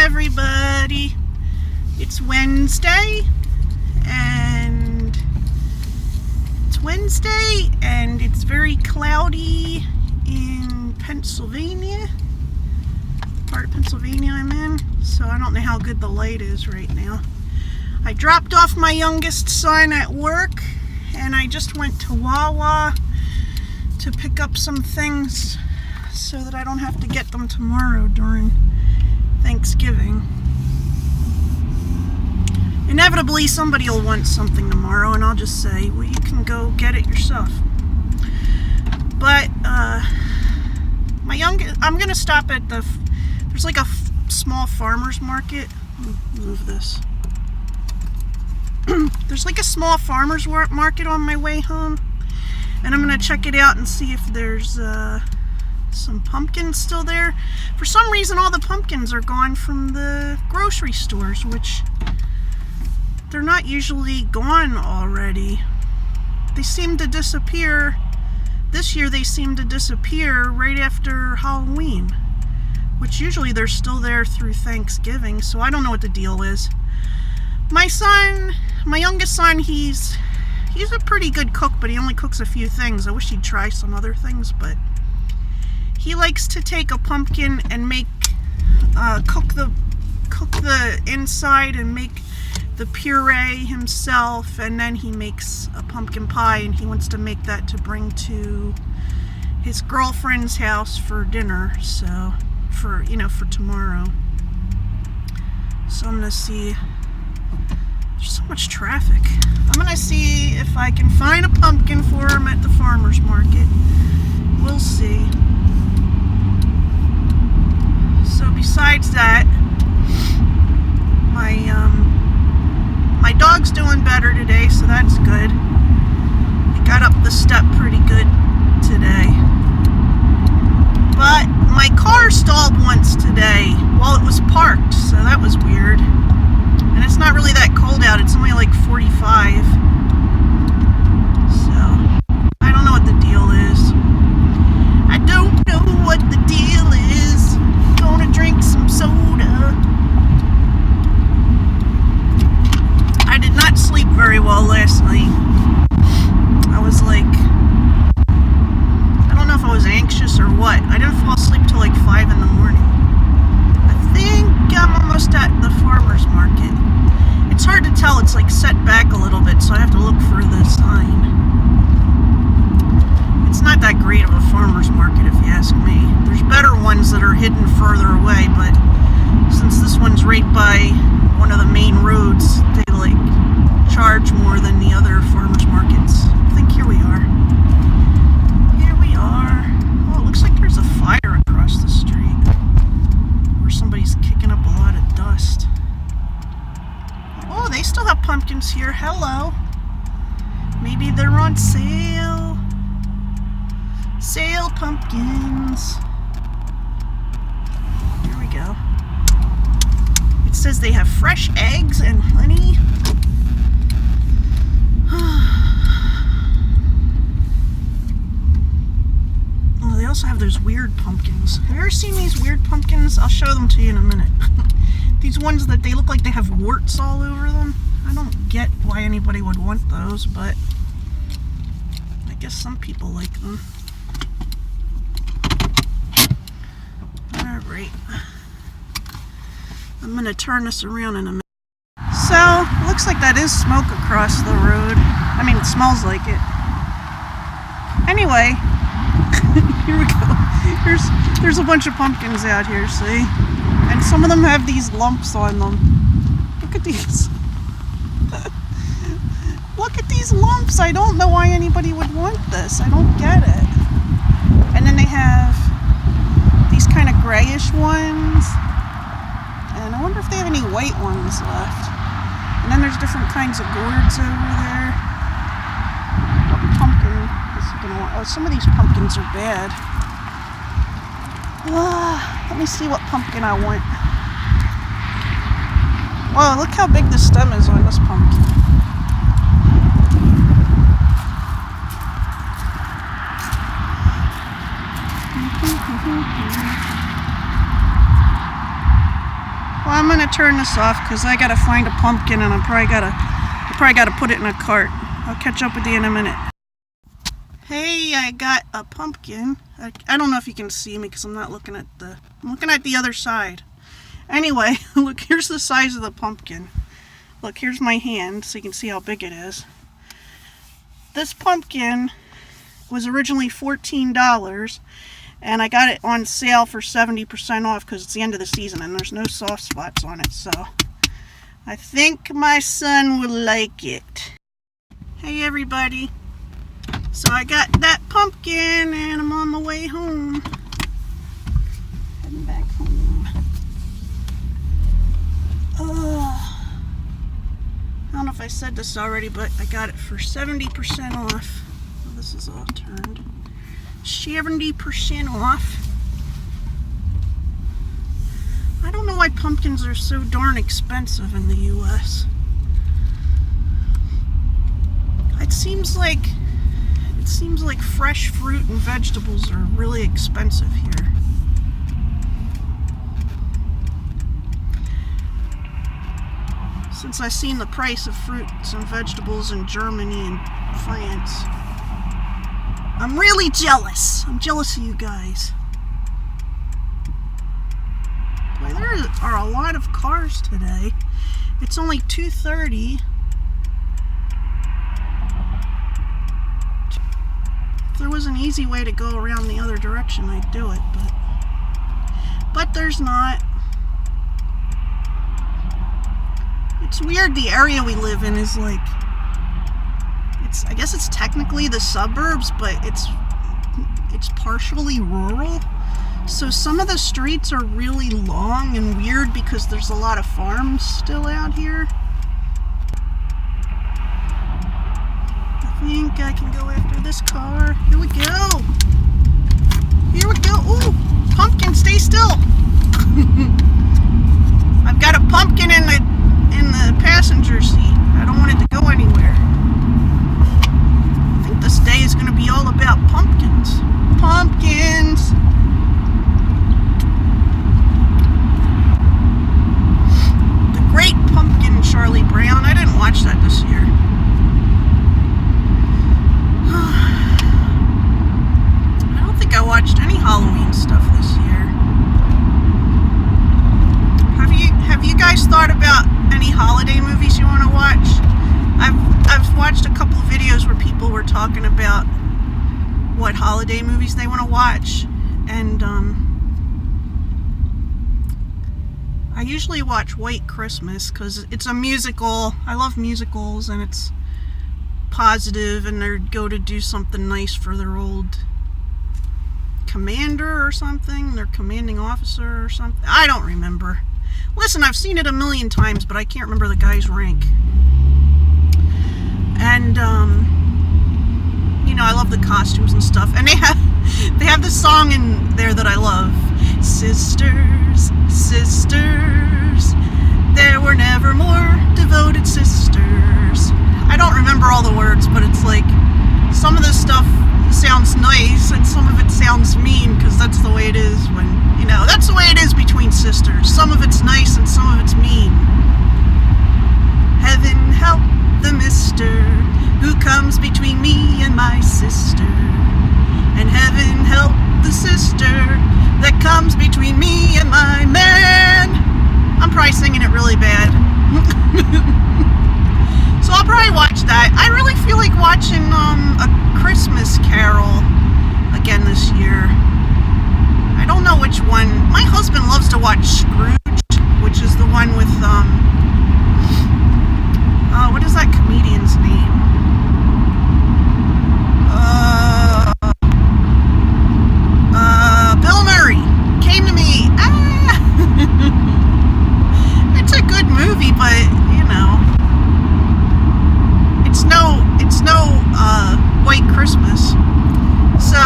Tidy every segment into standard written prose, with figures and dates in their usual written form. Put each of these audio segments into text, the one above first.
everybody. It's Wednesday and it's very cloudy in Pennsylvania, the part of Pennsylvania I'm in, so I don't know how good the light is right now. I dropped off my youngest son at work and I just went to Wawa to pick up some things so that I don't have to get them tomorrow during Thanksgiving. Inevitably, somebody will want something tomorrow, and I'll just say, well, you can go get it yourself. But, I'm gonna stop at there's like a small farmer's market. Let me move this. There's like a small farmer's market on my way home, and I'm gonna check it out and see if there's, some pumpkins still there. For some reason, all the pumpkins are gone from the grocery stores, which they're not usually gone already. They seem to disappear. This year they seem to disappear right after Halloween, which usually they're still there through Thanksgiving, so I don't know what the deal is. My youngest son, he's a pretty good cook, but he only cooks a few things. I wish he'd try some other things, but he likes to take a pumpkin and make cook the inside and make the puree himself, and then he makes a pumpkin pie, and he wants to make that to bring to his girlfriend's house for dinner, so for tomorrow. So I'm gonna see. There's so much traffic. I'm gonna see if I can find a pumpkin for him at the farmer's market. We'll see. So besides that, my dog's doing better today, so that's good. He got up the step pretty good today. But my car stalled once today while it was parked, so that was weird. And it's not really that cold out, it's only like 45. So, I don't know what the deal is. I don't know what the deal is. Gonna drink some soda. I did not sleep very well last night. I was like, I don't know if I was anxious or what. I didn't fall asleep till like 5 in the morning. I think I'm almost at the farmer's market. It's hard to tell, it's like set back a little bit, so I have to look for the sign. It's not that great of a farmer's market if you ask me. There's better ones that are hidden further away, but since this one's right by one of the main roads, they like charge more than the other farmers markets. I think here we are. Here we are. Oh, it looks like there's a fire across the street, where somebody's kicking up a lot of dust. Oh, they still have pumpkins here. Hello. Maybe they're on sale. Sale pumpkins. Here we go. It says they have fresh eggs and honey. Oh, they also have those weird pumpkins. Have you ever seen these weird pumpkins? I'll show them to you in a minute. These ones that they look like they have warts all over them. I don't get why anybody would want those, but I guess some people like them. Alright. I'm going to turn this around in a minute. So, looks like that is smoke across the road. I mean, it smells like it. Anyway, here we go. There's a bunch of pumpkins out here, see? And some of them have these lumps on them. Look at these. Look at these lumps. I don't know why anybody would want this. I don't get it. And then they have these kind of grayish ones. And I wonder if they have any white ones left. And then there's different kinds of gourds over there. What pumpkin is gonna want? Oh, some of these pumpkins are bad. Let me see what pumpkin I want. Whoa, look how big the stem is on this pumpkin. Well, I'm gonna turn this off because I gotta find a pumpkin, and I probably gotta put it in a cart. I'll catch up with you in a minute. Hey, I got a pumpkin. I don't know if you can see me because I'm looking at the other side. Anyway, look, here's the size of the pumpkin. Look, here's my hand so you can see how big it is. This pumpkin was originally $14, and I got it on sale for 70% off because it's the end of the season and there's no soft spots on it, so I think my son will like it. Hey everybody, so I got that pumpkin and I'm on my way home. Heading back home. I don't know if I said this already, but I got it for 70% off. Oh, this is all turned. 70% off. I don't know why pumpkins are so darn expensive in the U.S. It seems like fresh fruit and vegetables are really expensive here. Since I've seen the price of fruits and vegetables in Germany and France, I'm really jealous. I'm jealous of you guys. Boy, there are a lot of cars today. It's only 2:30. If there was an easy way to go around the other direction, I'd do it, but there's not. It's weird, the area we live in is like, I guess it's technically the suburbs, but it's partially rural. So some of the streets are really long and weird because there's a lot of farms still out here. I think I can go after this car. Here we go. Here we go. Ooh, pumpkin, stay still. I've got a pumpkin in the passenger seat. I don't want it to go anywhere. I think this day is going to be all about pumpkins. Pumpkins! The Great Pumpkin, Charlie Brown. I didn't watch that this year. I don't think I watched any Halloween stuff this year. Have you guys thought about any holiday movies you want to watch? I've watched a couple of videos where people were talking about what holiday movies they want to watch, and I usually watch White Christmas because it's a musical. I love musicals, and it's positive, and they go to do something nice for their old commander or something, their commanding officer or something. I don't remember. Listen, I've seen it a million times, but I can't remember the guy's rank. And, you know, I love the costumes and stuff. And they have this song in there that I love. Sisters, sisters, there were never more devoted sisters. I don't remember all the words, but it's like, some of this stuff sounds nice and some of it sounds mean, because that's the way it is when, you know, that's the way it is between sisters. Some of it's nice and some of it's mean. Heaven help the mister who comes between me and my sister, and heaven help the sister that comes between me and my man. I'm probably singing it really bad. So I'll probably watch that. I really feel like watching a Christmas Carol again this year. I don't know which one. My husband loves to watch Scrooge, which is the one with what is that comedian's name? Bill Murray. Came to me. It's a good movie, but you know, it's no White Christmas. So,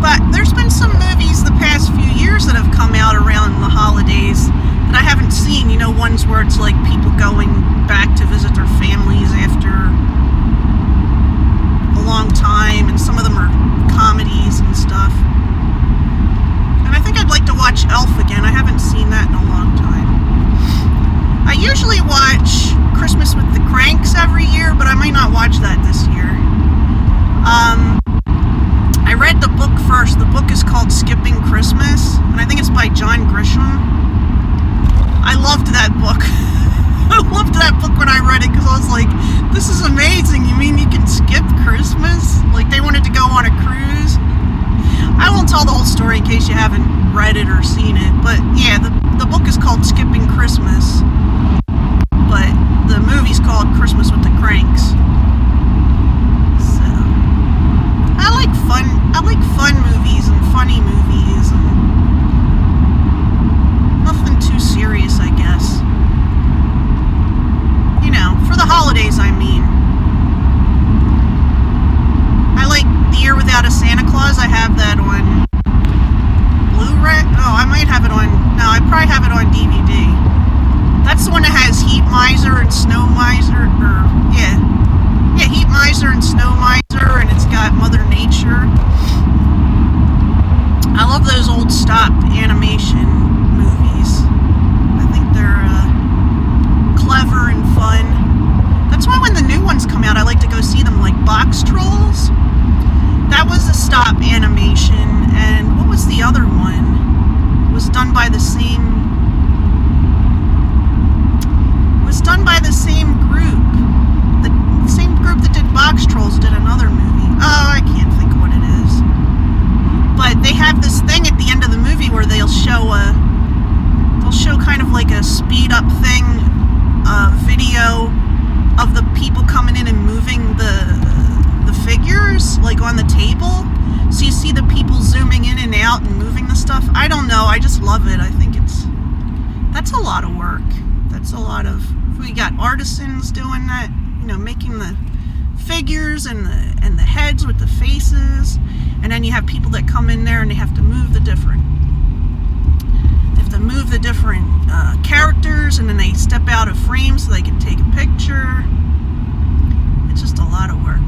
but there's been some movies the past few years that have come out around the holidays that I haven't seen. You know, ones where it's like people going back to visit their families after a long time, and some of them are comedies and stuff. And I think I'd like to watch Elf again. I haven't John Grisham. I loved that book. I loved that book when I read it because I was like, this is amazing. You mean you can skip Christmas? Like, they wanted to go on a cruise. I won't tell the whole story in case you haven't read it or seen it. But yeah, the book is called Skipping Christmas. But the movie's called Christmas with the Kranks. So I like fun movies and funny movies and nothing too serious, I guess. You know, for the holidays, I mean. I like The Year Without a Santa Claus. I have that on Blu-ray. Oh, I might have it on... No, I probably have it on DVD. That's the one that has Heat Miser and Snow Miser. Yeah, Heat Miser and Snow Miser, and it's got Mother Nature. I love those old stop animation movies. I think they're clever and fun. That's why when the new ones come out, I like to go see them, like Boxtrolls. That was a stop animation, and what was the other one? It was done by the same group. The same group that did Boxtrolls did another movie. Oh, I can't think of what it is. But they have this thing at the end of the movie where they'll show kind of like a speed up thing, video of the people coming in and moving the figures, like on the table. So you see the people zooming in and out and moving the stuff. I don't know, I just love it. I think that's a lot of work. That's a lot of, we got artisans doing that, you know, making the figures and the heads with the faces, and then you have people that come in there and they have to move the different characters, and then they step out of frame so they can take a picture. It's just a lot of work.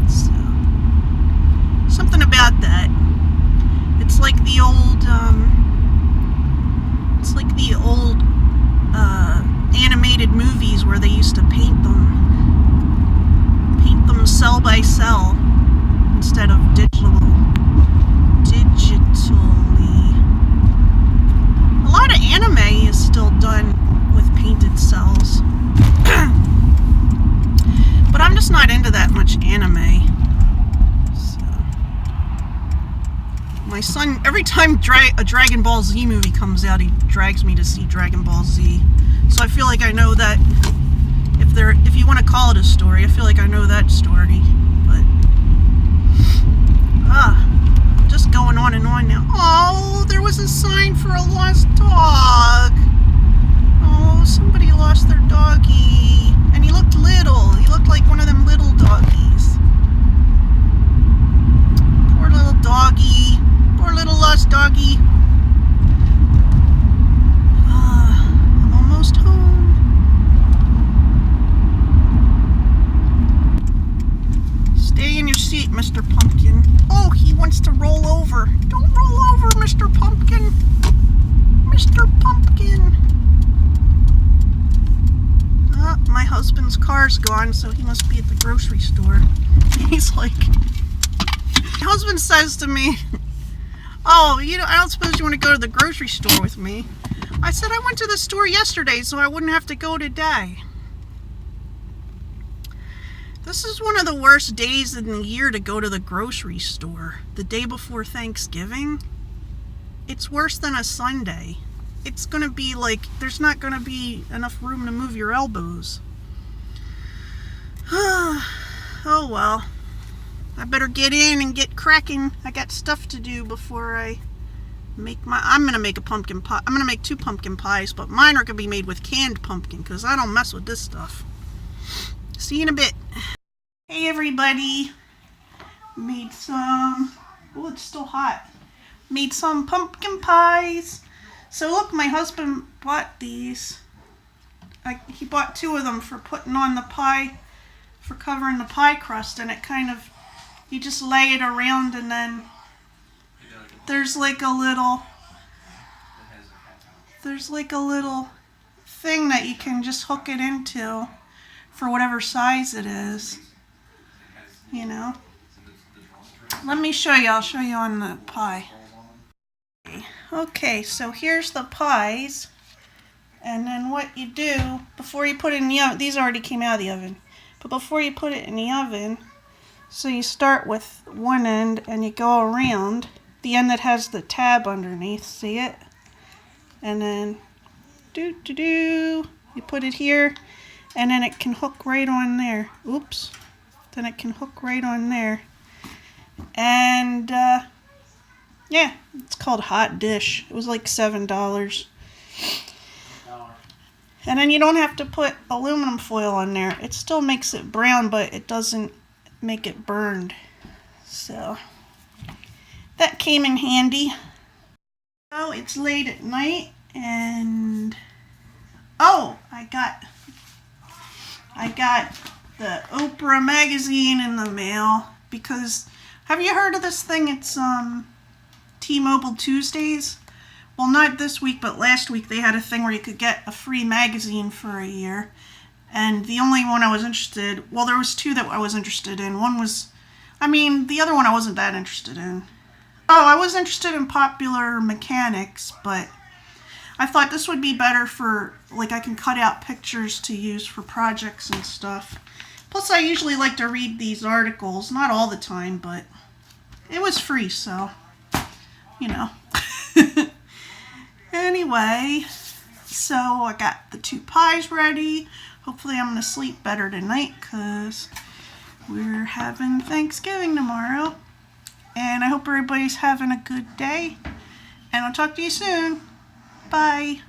So something about that. It's like the old animated movies where they used to paint them cell by cell instead of digitally. A lot of anime is still done with painted cells. But I'm just not into that much anime. So my son, every time a Dragon Ball Z movie comes out, he drags me to see Dragon Ball Z. So I feel like I know that, if you want to call it a story, I feel like I know that story. But just going on and on now. Oh, there was a sign for a lost dog. Oh, somebody lost their doggy. And he looked little. He looked like one of them little doggies. Poor little doggy. Poor little lost doggy. I'm almost home. Stay in your seat, Mr. Pumpkin. Oh, he wants to roll over. Don't roll over, Mr. Pumpkin. Mr. Pumpkin. My husband's car's gone, so he must be at the grocery store. He's like... My husband says to me, oh, I don't suppose you want to go to the grocery store with me. I said I went to the store yesterday, so I wouldn't have to go today. This is one of the worst days in the year to go to the grocery store. The day before Thanksgiving. It's worse than a Sunday. It's going to be like, there's not going to be enough room to move your elbows. Oh well. I better get in and get cracking. I got stuff to do before I I'm going to make a pumpkin pie. I'm going to make 2 pumpkin pies, but mine are going to be made with canned pumpkin because I don't mess with this stuff. See you in a bit. Hey everybody. Made some, oh, it's still hot. Made some pumpkin pies. So look, my husband bought these. He bought 2 of them for putting on the pie, for covering the pie crust, and it kind of, you just lay it around and then there's like a little thing that you can just hook it into for whatever size it is, you know. Let me show you. I'll show you on the pie. Okay, so here's the pies. And then what you do, before you put it in the oven, these already came out of the oven. But before you put it in the oven, so you start with one end and you go around the end that has the tab underneath, see it? And then you put it here, and then it can hook right on there. Oops. Then it can hook right on there. And yeah, it's called Hot Dish. It was like $7. And then you don't have to put aluminum foil on there. It still makes it brown, but it doesn't make it burned. So that came in handy. Oh, it's late at night, and oh, I got the Oprah magazine in the mail, because have you heard of this thing? It's T-Mobile Tuesdays. Well, not this week, but last week they had a thing where you could get a free magazine for a year. And the only one I was interested, well, there was two that I was interested in. One was, the other one I wasn't that interested in. Oh, I was interested in popular mechanics, but I thought this would be better for, like, I can cut out pictures to use for projects and stuff. Plus, I usually like to read these articles, not all the time, but it was free, so, you know. Anyway, so I got the 2 pies ready. Hopefully I'm going to sleep better tonight, because we're having Thanksgiving tomorrow. And I hope everybody's having a good day. And I'll talk to you soon. Bye.